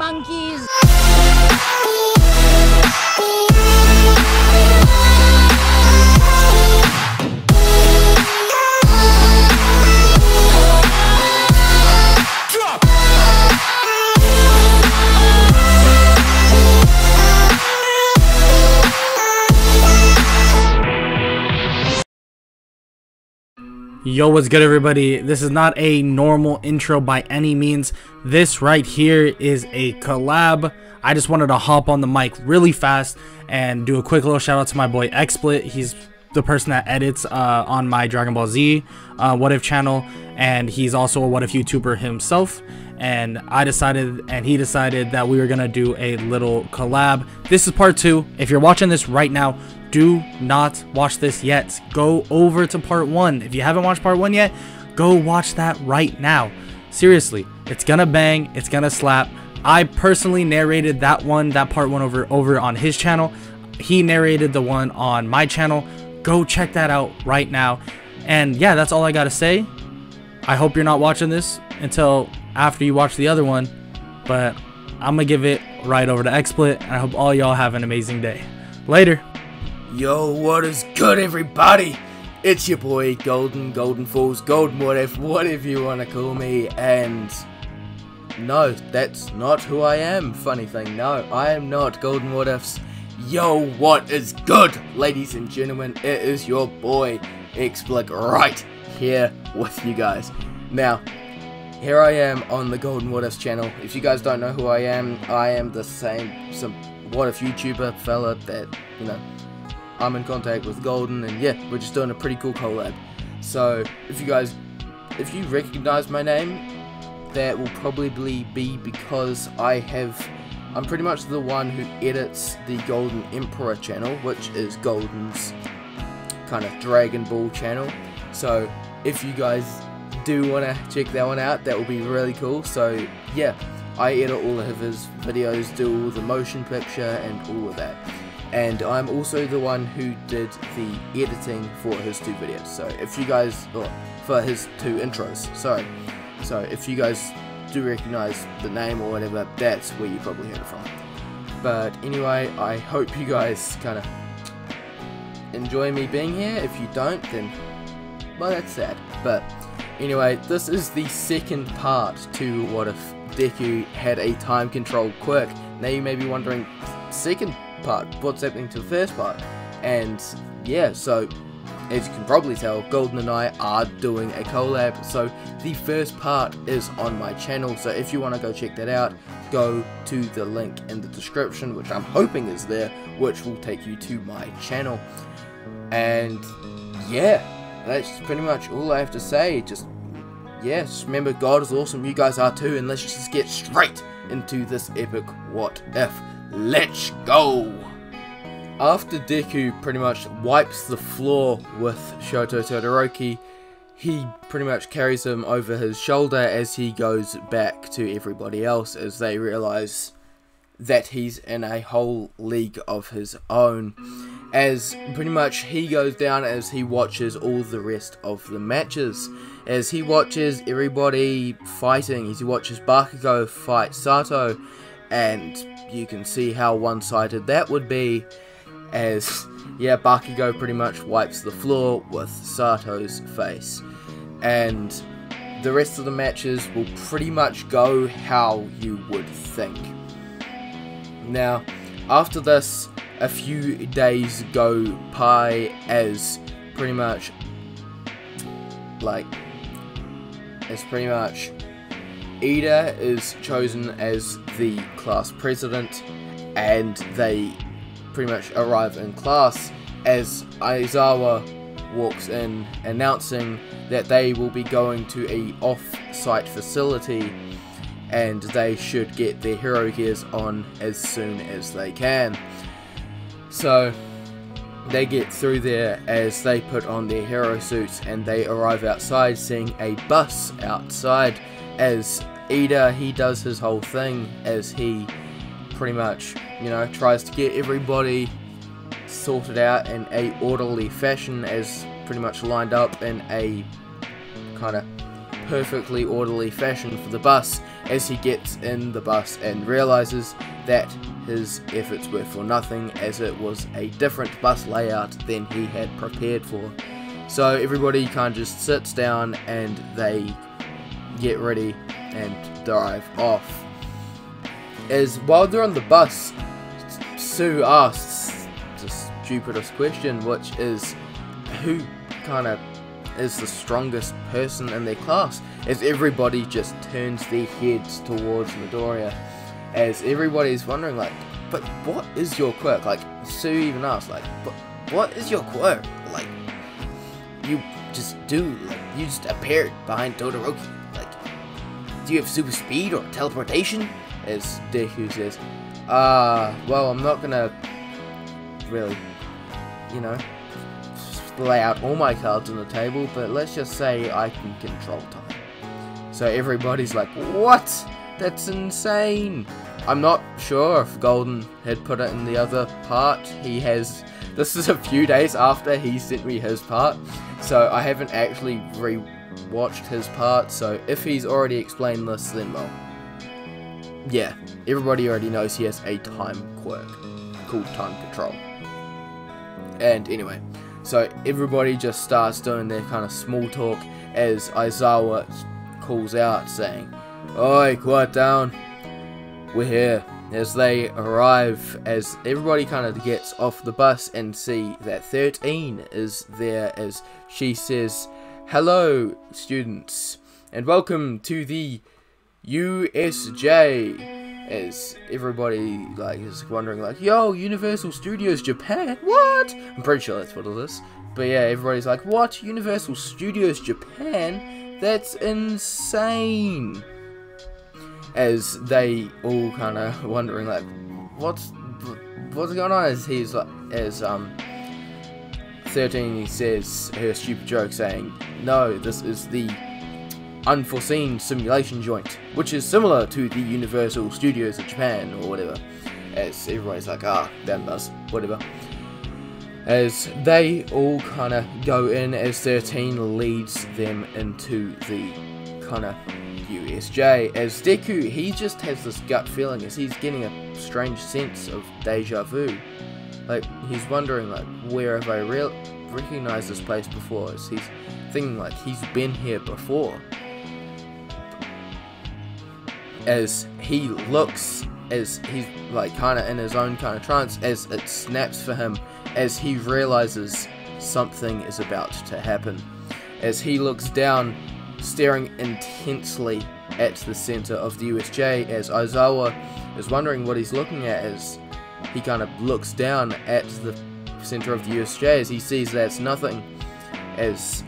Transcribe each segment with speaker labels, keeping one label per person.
Speaker 1: monkeys.
Speaker 2: Yo, what's good everybody? This is not a normal intro by any means. This right here is a collab. I just wanted to hop on the mic really fast and do a quick little shout out to my boy Xplic. He's the person that edits on my Dragon Ball Z What If channel, and he's also a What If YouTuber himself. And he decided that we were gonna do a little collab. This is part 2. If you're watching this right now, do not watch this yet. Go over to part 1. If you haven't watched part 1 yet, go watch that right now. Seriously, it's gonna bang, it's gonna slap. I personally narrated that part 1 over on his channel. He narrated the one on my channel. Go check that out right now. And yeah, that's all I gotta say. I hope you're not watching this until after you watch the other one, but I'm gonna give it right over to Xsplit, and I hope all y'all have an amazing day. Later.
Speaker 3: Yo, what is good everybody? It's your boy Golden Falls, Golden whatever you want to call me. And no, that's not who I am. Funny thing, no, I am not Golden What Ifs. Yo, what is good, ladies and gentlemen? It is your boy Xplic right here with you guys. Now, here I am on the Golden What Ifs channel. If you guys don't know who I am the some What If YouTuber fella that, you know, I'm in contact with Golden, and yeah, we're just doing a pretty cool collab. So if you recognize my name, that will probably be because I'm pretty much the one who edits the Golden Emperor channel, which is Golden's kind of Dragon Ball channel. So if you guys do want to check that one out, that will be really cool. So yeah, I edit all of his videos, do all the motion picture and all of that. And I'm also the one who did the editing for his 2 videos. So if you guys, for his 2 intros, sorry. So if you guys do recognize the name or whatever, that's where you probably heard it from. But anyway, I hope you guys kind of enjoy me being here. If you don't, then, well, that's sad. But anyway, this is the second part to What If Deku had a time control quirk. Now you may be wondering, second part, what's happening to the first part? And yeah, so as you can probably tell, Golden and I are doing a collab. So the first part is on my channel, so if you want to go check that out, go to the link in the description, which I'm hoping is there, which will take you to my channel. And yeah, that's pretty much all I have to say. Just remember, God is awesome, you guys are too, and let's just get straight into this epic What If. Let's go! After Deku pretty much wipes the floor with Shoto Todoroki, he pretty much carries him over his shoulder as he goes back to everybody else, as they realize that he's in a whole league of his own. As pretty much he goes down as he watches all the rest of the matches. As he watches everybody fighting, as he watches Bakugo fight Sato, and you can see how one-sided that would be, as yeah, Bakugo pretty much wipes the floor with Sato's face. And the rest of the matches will pretty much go how you would think. Now, after this, a few days go by as pretty much Ida is chosen as the class president, and they pretty much arrive in class as Aizawa walks in announcing that they will be going to a off-site facility and they should get their hero gears on as soon as they can. So they get through there as they put on their hero suits, and they arrive outside, seeing a bus outside as Ida, he does his whole thing as he pretty much, you know, tries to get everybody sorted out in a orderly fashion, as pretty much lined up in a kind of perfectly orderly fashion for the bus as he gets in the bus and realizes that his efforts were for nothing, as it was a different bus layout than he had prepared for. So everybody kind of just sits down and they get ready and drive off. As while they're on the bus, Sue asks the stupidest question, which is who kind of is the strongest person in their class, as everybody just turns their heads towards Midoriya, as everybody's wondering like, but what is your quirk? Like, Sue even asks like, but what is your quirk? Like, you just appeared behind Todoroki. Like, do you have super speed or teleportation? As Deku says, well, I'm not gonna really, you know, lay out all my cards on the table, but let's just say I can control time. So everybody's like, what? That's insane. I'm not sure if Golden had put it in the other part. This is a few days after he sent me his part, so I haven't actually re-watched his part, so if he's already explained this, then well, yeah, everybody already knows he has a time quirk called time control. And anyway, so everybody just starts doing their kind of small talk as Aizawa calls out saying, "Oi, quiet down, we're here." As they arrive, as everybody kind of gets off the bus and see that 13 is there, as she says, "Hello, students, and welcome to the USJ." As everybody like is wondering like, yo, Universal Studios Japan, what? I'm pretty sure that's what it is. But yeah, everybody's like, what? Universal Studios Japan? That's insane. As they all kind of wondering like, what's going on? As he's like, as 13 he says her stupid joke saying, no, this is the unforeseen simulation joint, which is similar to the Universal Studios of Japan or whatever. As everybody's like, damn buzz, whatever. As they all kind of go in, as 13 leads them into the kind of USJ, as Deku, he just has this gut feeling as he's getting a strange sense of deja vu. Like, he's wondering like, where have I recognized this place before? As he's thinking like, he's been here before. As he looks, as he's like kind of in his own kind of trance, as it snaps for him, as he realizes something is about to happen. As he looks down, staring intensely at the center of the USJ, as Aizawa is wondering what he's looking at, as he kind of looks down at the center of the USJ, as he sees that's nothing. As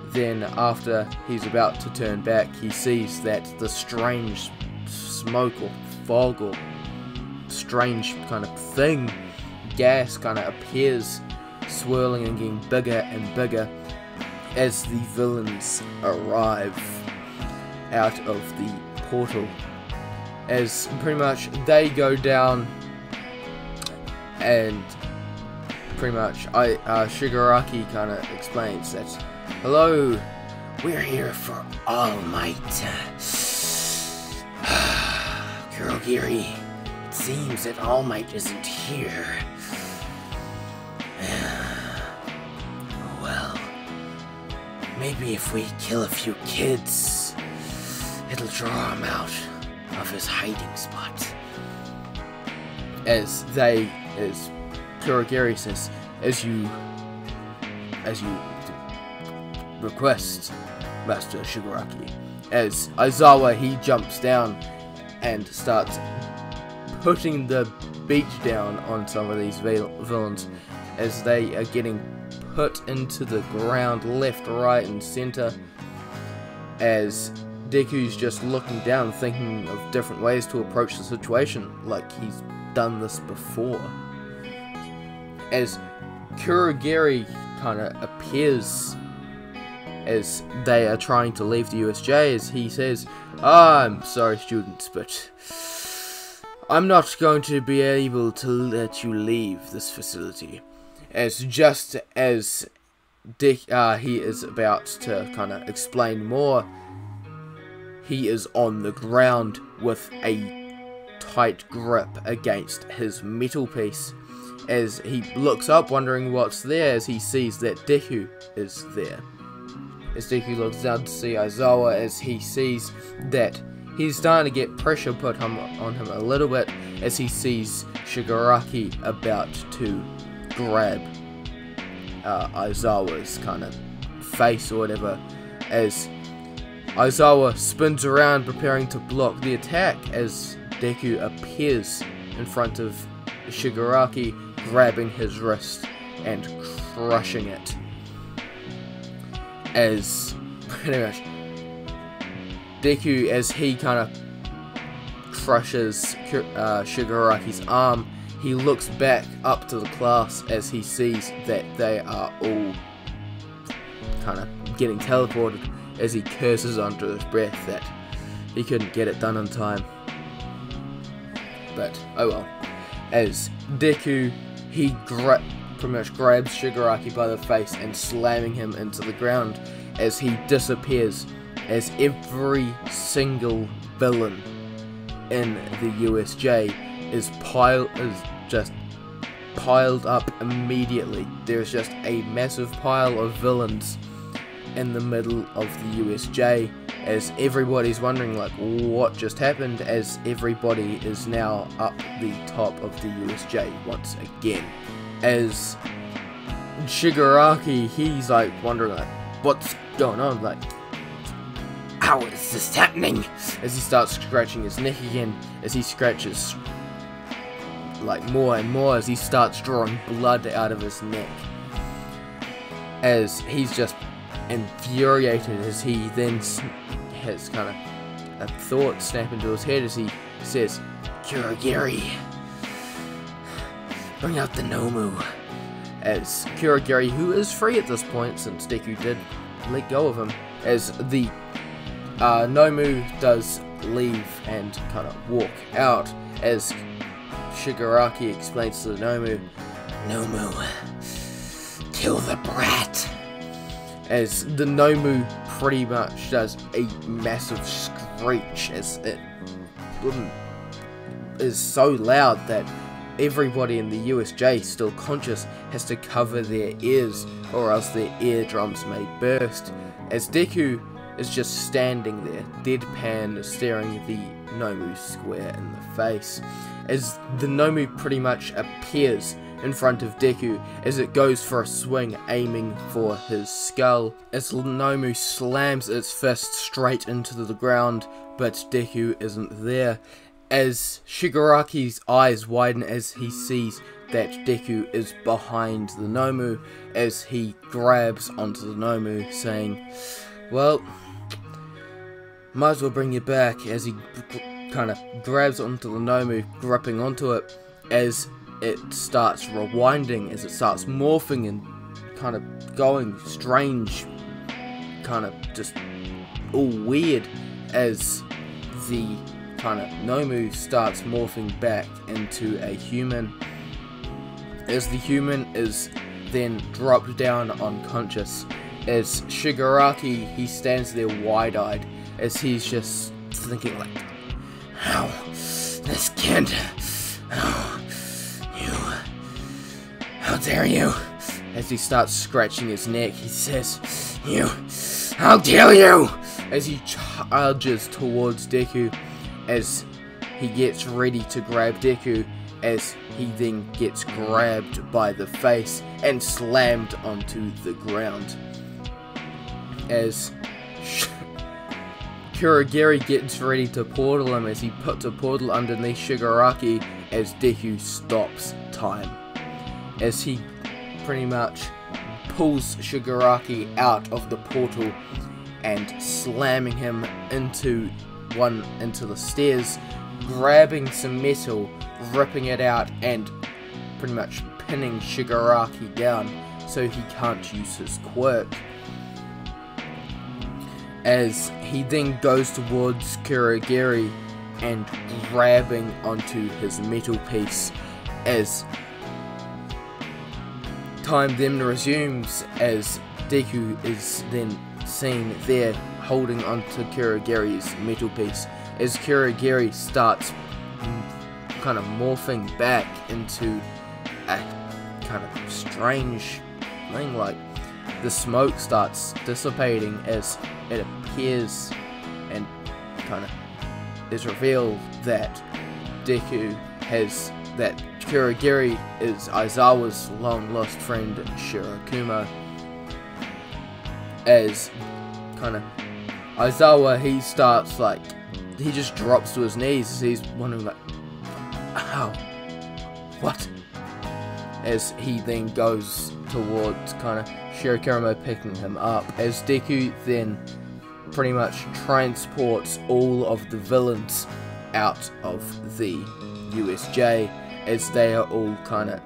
Speaker 3: then after he's about to turn back, he sees that the strange smoke or fog or strange kind of thing, gas, kind of appears, swirling and getting bigger and bigger as the villains arrive out of the portal. As pretty much they go down, and pretty much Shigaraki kind of explains that, hello, we're here for All Might. Kurogiri, it seems that All Might isn't here. Well, maybe if we kill a few kids, it'll draw him out of his hiding spot. As Kurogiri says, as you request, Master Shigaraki. As Aizawa, he jumps down and starts putting the beat down on some of these villains as they are getting put into the ground left, right, and center. As Deku's just looking down, thinking of different ways to approach the situation, like he's done this before. As Kurogiri kind of appears as they are trying to leave the USJ, as he says, I'm sorry students, but I'm not going to be able to let you leave this facility. As just as he is about to kind of explain more, he is on the ground with a tight grip against his metal piece. As he looks up wondering what's there, as he sees that Deku is there. As Deku looks down to see Aizawa, as he sees that he's starting to get pressure put on him a little bit, as he sees Shigaraki about to grab Aizawa's kind of face or whatever, as Aizawa spins around preparing to block the attack, as Deku appears in front of Shigaraki, grabbing his wrist and crushing it. As pretty much Deku, as he kind of crushes Shigaraki's arm, he looks back up to the class as he sees that they are all kind of getting teleported, as he curses under his breath that he couldn't get it done in time. But oh well. As Deku, he pretty much grabs Shigaraki by the face and slamming him into the ground as he disappears, as every single villain in the USJ is just piled up immediately. There's just a massive pile of villains in the middle of the USJ, as everybody's wondering like what just happened, as everybody is now up the top of the USJ once again. As Shigaraki, he's like wondering like what's going on, like how is this happening, as he starts scratching his neck again, as he scratches like more and more, as he starts drawing blood out of his neck, as he's just infuriated, as he then has kind of a thought snap into his head as he says, "Kurogiri, bring out the Nomu." As Kurogiri, who is free at this point since Deku did let go of him, as the Nomu does leave and kind of walk out, as Shigaraki explains to the Nomu, "Nomu, kill the brat." As the Nomu pretty much does a massive screech, as it is so loud that everybody in the USJ still conscious has to cover their ears, or else their eardrums may burst, as Deku is just standing there, deadpan, staring the Nomu square in the face, as the Nomu pretty much appears in front of Deku as it goes for a swing, aiming for his skull, as the Nomu slams its fist straight into the ground, but Deku isn't there, as Shigaraki's eyes widen as he sees that Deku is behind the Nomu, as he grabs onto the Nomu, saying, "Well, might as well bring you back," as he kind of grabs onto the Nomu, gripping onto it, as it starts rewinding, as it starts morphing and kind of going strange, kind of just all weird, as the kind of Nomu starts morphing back into a human, as the human is then dropped down unconscious, as Shigaraki, he stands there wide-eyed, as he's just thinking like, "How this kid, how dare you?" As he starts scratching his neck, he says, "How dare you?" as he charges towards Deku, as he gets ready to grab Deku, as he then gets grabbed by the face and slammed onto the ground. As Kurogiri gets ready to portal him, as he puts a portal underneath Shigaraki, as Deku stops time, as he pretty much pulls Shigaraki out of the portal and slamming him into the stairs, grabbing some metal, ripping it out, and pretty much pinning Shigaraki down so he can't use his quirk. As he then goes towards Kurogiri and grabbing onto his metal piece, as time then resumes, as Deku is then seen there holding onto Kurogiri's metal piece as Kurogiri starts kind of morphing back into a kind of strange thing. Like the smoke starts dissipating as it appears and kind of is revealed that Deku has that Kurogiri is Aizawa's long lost friend Shirakumo. As kind of Aizawa, he starts like he just drops to his knees as he's wondering like, how? What? As he then goes towards kind of Shirakumo picking him up, as Deku then pretty much transports all of the villains out of the USJ as they are all kind of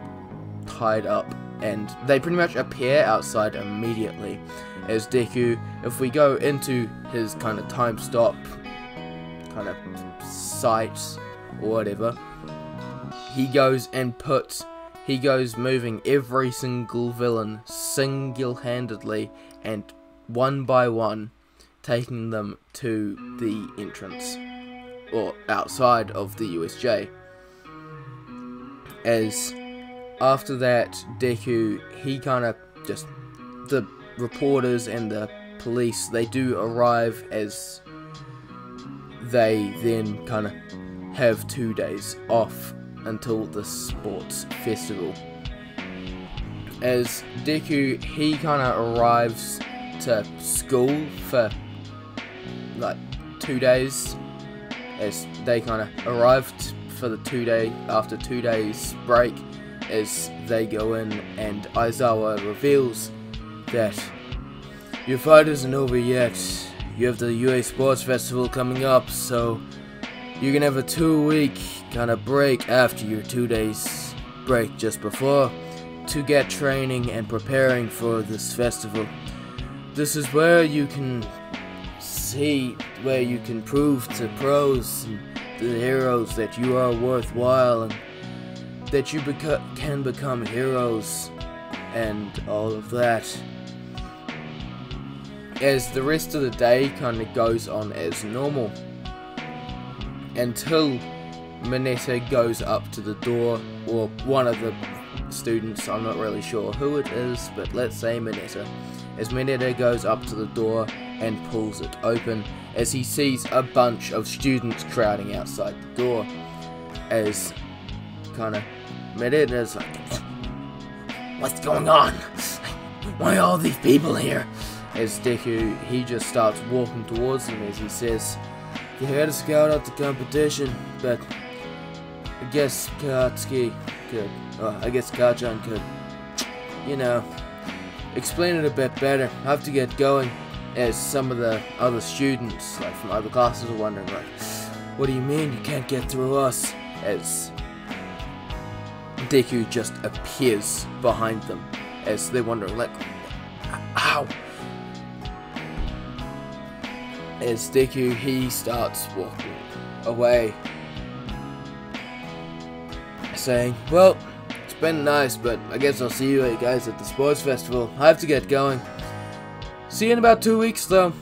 Speaker 3: tied up, and they pretty much appear outside immediately. As Deku, if we go into his kind of time stop kind of site or whatever, he goes moving every single villain single-handedly and one by one taking them to the entrance or outside of the USJ. As after that, Deku, he kind of just, the reporters and the police, they do arrive as they then kind of have 2 days off until the sports festival. As Deku, he kind of arrives to school for like 2 days, as they kind of arrived for the after 2 days break, as they go in and Aizawa reveals that your fight isn't over yet. You have the UA Sports Festival coming up, so you can have a 2-week kind of break after your 2 days break just before to get training and preparing for this festival. This is where you can see, where you can prove to pros and the heroes that you are worthwhile and that you can become heroes and all of that. As the rest of the day kind of goes on as normal until Mineta goes up to the door, or one of the students, I'm not really sure who it is, but let's say Mineta. As Mineta goes up to the door and pulls it open, as he sees a bunch of students crowding outside the door, as kind of Mineta's like, what's going on? Why are all these people here? As Deku, he just starts walking towards them as he says, they had to scout out the competition, but I guess Katsuki could, I guess Kachan could, you know, explain it a bit better. I have to get going, as some of the other students, like from other classes, are wondering, like, what do you mean you can't get through us? As Deku just appears behind them, as they're wondering, like, how? As Deku, he starts walking away, saying, well, it's been nice, but I guess I'll see you guys at the sports festival. I have to get going. See you in about 2 weeks, though.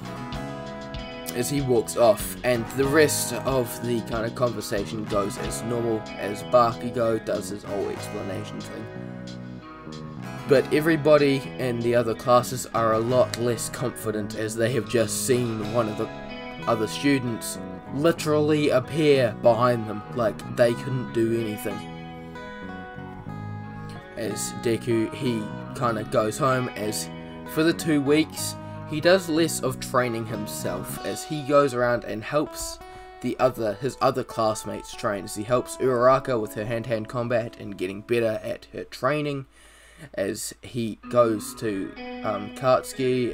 Speaker 3: As he walks off, and the rest of the kind of conversation goes as normal, as Bakugo does his whole explanation thing. But everybody in the other classes are a lot less confident, as they have just seen one of the other students literally appear behind them, like they couldn't do anything. As Deku, he kind of goes home, as for the 2 weeks, he does less of training himself, as he goes around and helps his other classmates train, as he helps Uraraka with her hand-to-hand combat and getting better at her training, as he goes to Katsuki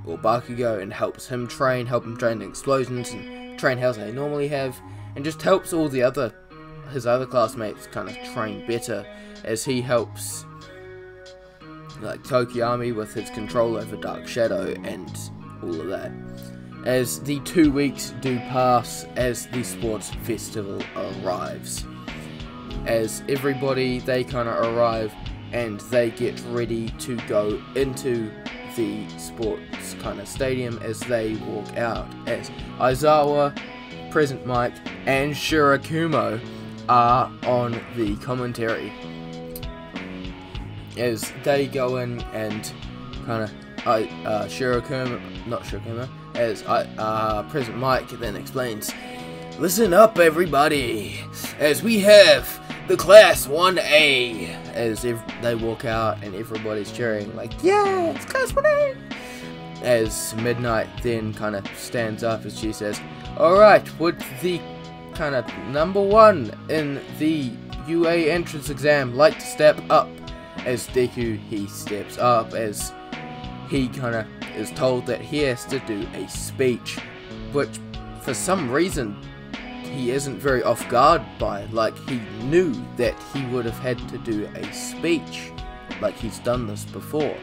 Speaker 3: or Bakugo and help him train in explosions and train how they normally have, and just helps all his other classmates kind of train better, as he helps like Tokiyami with his control over Dark Shadow and all of that. As the 2 weeks do pass, as the sports festival arrives, as everybody, they kind of arrive and they get ready to go into the sports kind of stadium as they walk out, as Aizawa, Present Mike, and Shirakumo are on the commentary. As they go in and kind of as Present Mike then explains, "Listen up, everybody, as we have the Class 1A," as if they walk out and everybody's cheering like, "Yeah, it's Class 1A." As Midnight then kind of stands up as she says, "Alright, would the kind of number 1 in the UA entrance exam like to step up?" As Deku, he steps up as he kind of is told that he has to do a speech, which for some reason he isn't very off guard by. Like, he knew that he would have had to do a speech, like he's done this before.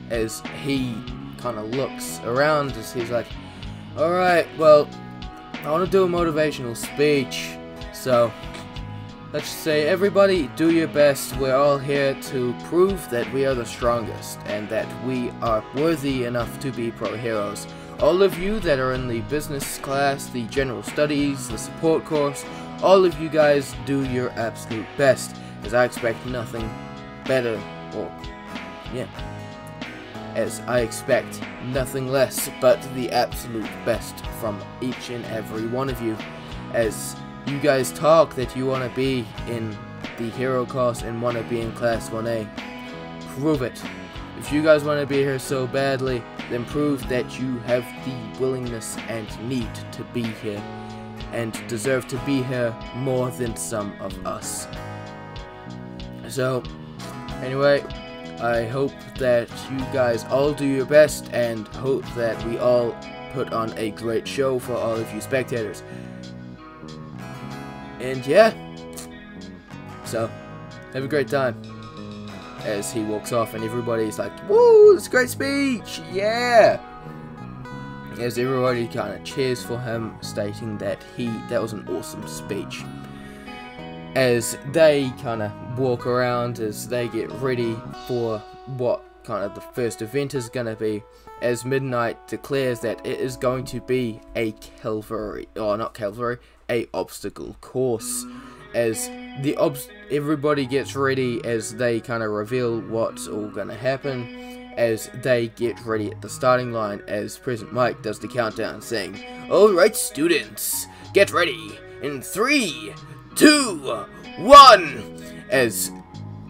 Speaker 3: As he kind of looks around as he's like, "Alright, well, I want to do a motivational speech, so let's just say, everybody, do your best. We're all here to prove that we are the strongest and that we are worthy enough to be pro heroes. All of you that are in the business class, the general studies, the support course, all of you guys do your absolute best, as I expect nothing better, or, yeah, as I expect nothing less but the absolute best from each and every one of you. As you guys talk that you want to be in the hero course and want to be in Class 1A. Prove it. If you guys want to be here so badly, then prove that you have the willingness and need to be here, and deserve to be here more than some of us." So, anyway, I hope that you guys all do your best, and hope that we all put on a great show for all of you spectators. And yeah, so have a great time. As he walks off and everybody's like, "Woo, it's a great speech, yeah!" As everybody kind of cheers for him, stating that that was an awesome speech. As they kind of walk around, as they get ready for what kind of the first event is going to be, as Midnight declares that it is going to be a a obstacle course. As everybody gets ready, as they kind of reveal what's all gonna happen, as they get ready at the starting line, as Present Mike does the countdown saying, "Alright students, get ready in 3, 2, 1, as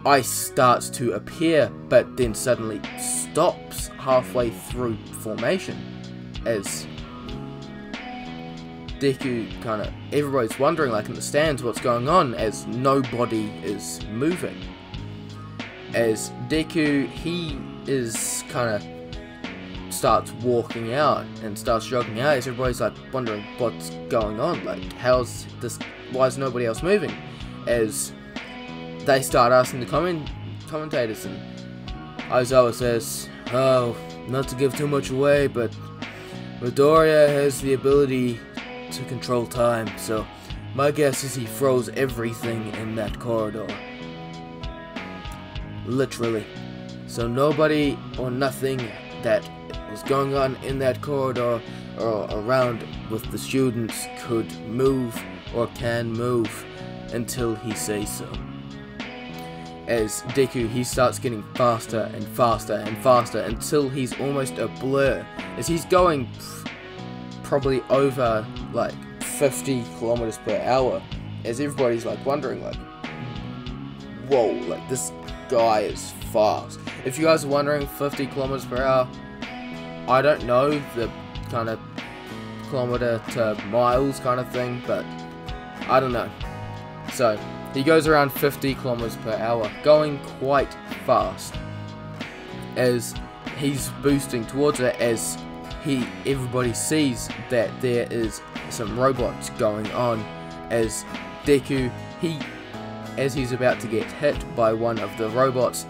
Speaker 3: ice starts to appear, but then suddenly stops halfway through formation, as Deku everybody's wondering, like in the stands, what's going on, as nobody is moving. As Deku, he is starts walking out and starts jogging out, as everybody's like wondering what's going on, like why is nobody else moving? As they start asking the commentators, and Aizawa says, "Oh, not to give too much away, but Midoriya has the ability to control time, so my guess is he froze everything in that corridor. Literally. So nobody or nothing that was going on in that corridor or around with the students could move or can move until he says so." As Deku, he starts getting faster and faster and faster until he's almost a blur, as he's going probably over like 50 kilometers per hour, as everybody's like wondering, like, whoa, like this guy is fast. If you guys are wondering, 50 kilometers per hour, I don't know the kind of kilometer to miles kind of thing, but I don't know. So he goes around 50 kilometers per hour, going quite fast, as he's boosting towards it, as everybody sees that there is some robots going on, as Deku, as he's about to get hit by one of the robots,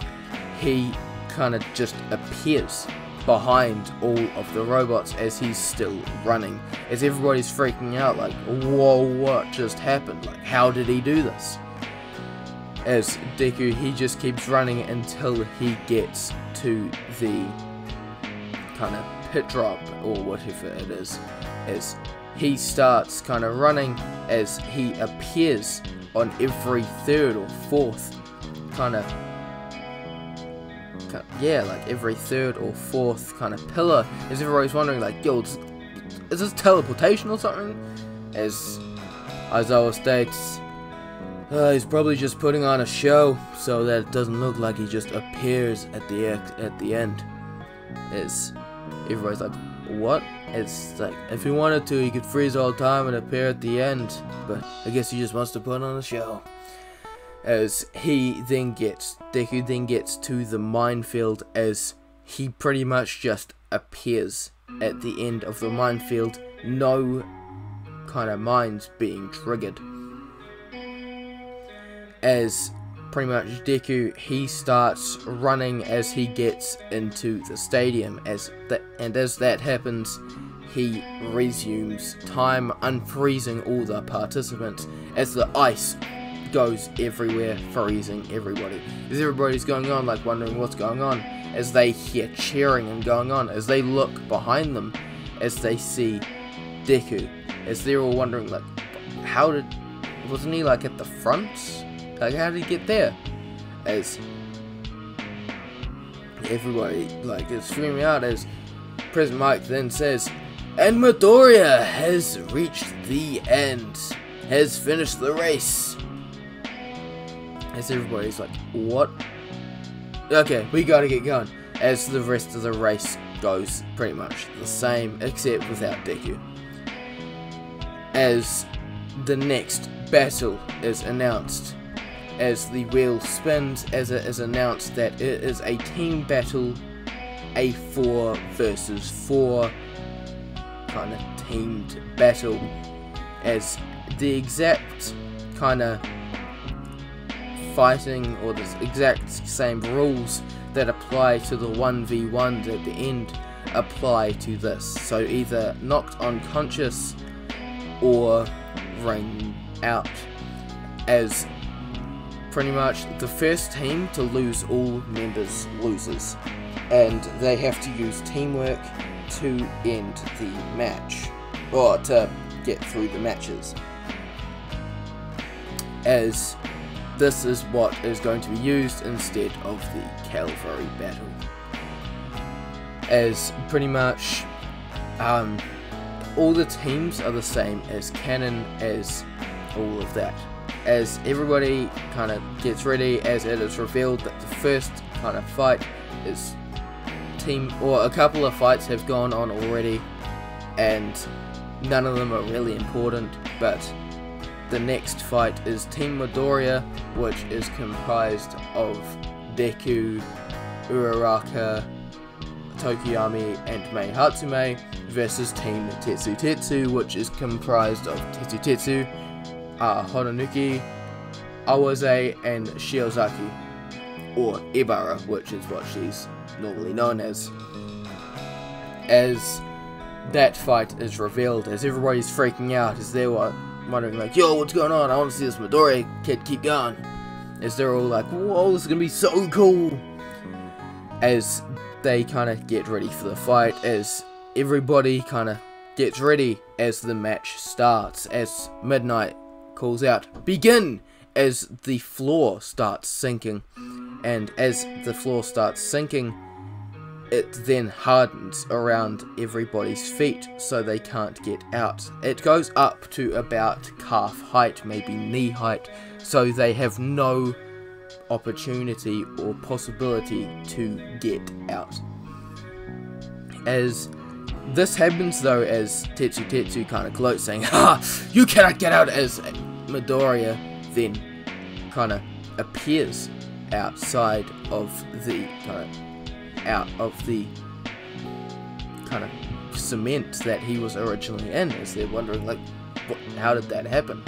Speaker 3: he kind of just appears behind all of the robots as he's still running, as everybody's freaking out like, whoa, what just happened? Like, how did he do this? As Deku, he just keeps running until he gets to the kind of pit drop or whatever it is, as he starts kind of running, as he appears on every third or fourth kind of like every third or fourth kind of pillar, as everybody's wondering like, yo, is this teleportation or something? As Aizawa states, he's probably just putting on a show so that it doesn't look like he just appears at the end. As everybody's like, what? It's like, if he wanted to, he could freeze all time and appear at the end, but I guess he just wants to put on a show. As Deku then gets to the minefield, as he pretty much just appears at the end of the minefield, no kind of mines being triggered. As pretty much Deku, he starts running as he gets into the stadium, as that happens, he resumes time, unfreezing all the participants, as the ice goes everywhere, freezing everybody. As everybody's going on, like wondering what's going on, as they hear cheering and going on, as they look behind them, as they see Deku, as they're all wondering like, wasn't he like at the front? Like, how did he get there? As everybody like is screaming out, as President Mike then says, and Midoriya has reached the end, has finished the race. As everybody's like, what? Okay, we gotta get going. As the rest of the race goes pretty much the same, except without Deku. As the next battle is announced, as the wheel spins, as it is announced that it is a team battle, a 4 versus 4 kind of teamed battle, as the exact kind of fighting or the exact same rules that apply to the 1v1s at the end apply to this. So either knocked unconscious or rain out, as pretty much the first team to lose all members loses, and they have to use teamwork to end the match, or to get through the matches. As this is what is going to be used instead of the cavalry battle. As pretty much all the teams are the same as canon, as all of that. As everybody kind of gets ready, as it is revealed that the first kind of fight is a couple of fights have gone on already, and none of them are really important, but the next fight is Team Midoriya, which is comprised of Deku, Uraraka, Tokiyami, and Mei Hatsume, versus Team Tetsu, which is comprised of Tetsu, Hononuki, Awase, and Shiozaki, or Ibara, which is what she's normally known as. As that fight is revealed, as everybody's freaking out, as they were wondering like, yo, what's going on? I want to see this Midoriya kid keep going. As they're all like, whoa, this is gonna be so cool. As they kind of get ready for the fight, as everybody kind of gets ready as the match starts, as Midnight calls out, begin, as the floor starts sinking. And as the floor starts sinking, it then hardens around everybody's feet so they can't get out. It goes up to about calf height, maybe knee height, so they have no opportunity or possibility to get out. As this happens though, as Tetsu kind of gloats saying, ha, you cannot get out, as Midoriya then kind of appears outside of the kind of cement that he was originally in, as they're wondering like, how did that happen?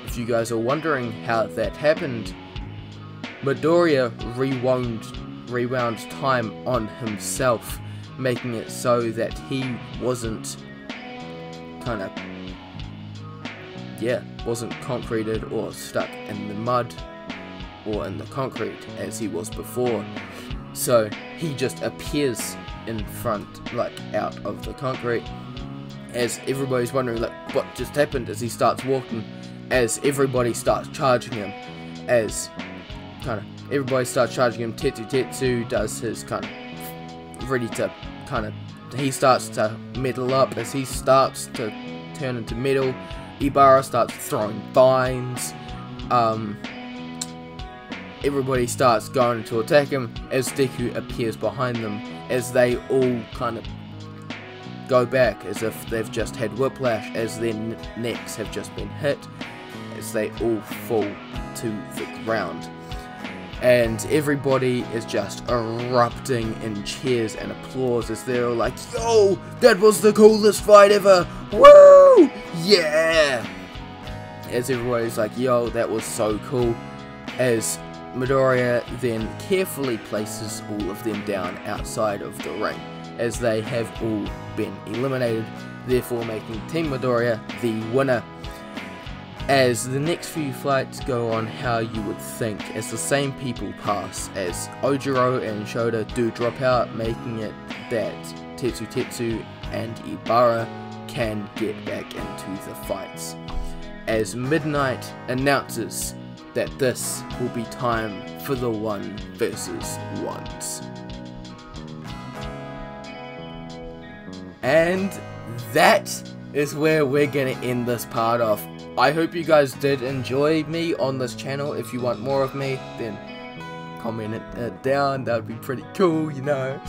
Speaker 3: If you guys are wondering how that happened, Midoriya rewound time on himself, making it so that he wasn't wasn't concreted or stuck in the mud or in the concrete as he was before. So he just appears in front, like out of the concrete, as everybody's wondering like what just happened, as he starts walking, as everybody starts charging him, as kind of everybody starts charging him. Tetsu does his kind of ready to kind of, he starts to metal up. As he starts to turn into metal, Ibara starts throwing vines. Everybody starts going to attack him as Deku appears behind them, as they all kind of go back as if they've just had whiplash, as their necks have just been hit, as they all fall to the ground. And everybody is just erupting in cheers and applause as they're all like, yo, that was the coolest fight ever, woo, yeah! As everybody's like, yo, that was so cool, as Midoriya then carefully places all of them down outside of the ring, as they have all been eliminated, therefore making Team Midoriya the winner. As the next few fights go on how you would think, as the same people pass, as Ojiro and Shoda do drop out, making it that Tetsu and Ibara can get back into the fights, as Midnight announces that this will be time for the 1 versus 1s. And that is where we're gonna end this part off. I hope you guys did enjoy me on this channel. If you want more of me, then comment it down. That would be pretty cool, you know.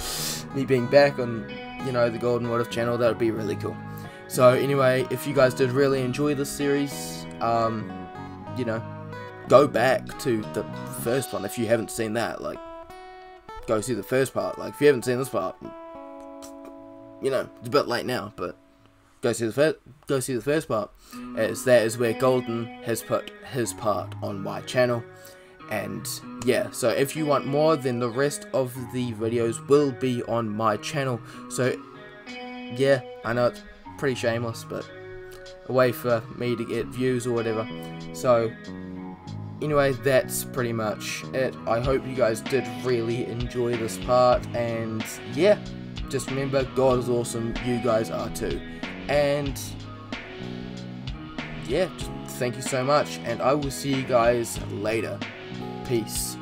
Speaker 3: Me being back on, you know, the Golden What If channel, that would be really cool. So anyway, if you guys did really enjoy this series, you know, go back to the first one if you haven't seen that. Like, go see the first part. Like, if you haven't seen this part, you know, it's a bit late now, but go see the first part, as that is where Golden has put his part on my channel. And yeah, so if you want more, then the rest of the videos will be on my channel. So yeah, I know it's pretty shameless, but a way for me to get views or whatever. So anyway, that's pretty much it. I hope you guys did really enjoy this part, and yeah, just remember, God is awesome, you guys are too. And yeah, just thank you so much, and I will see you guys later. Peace.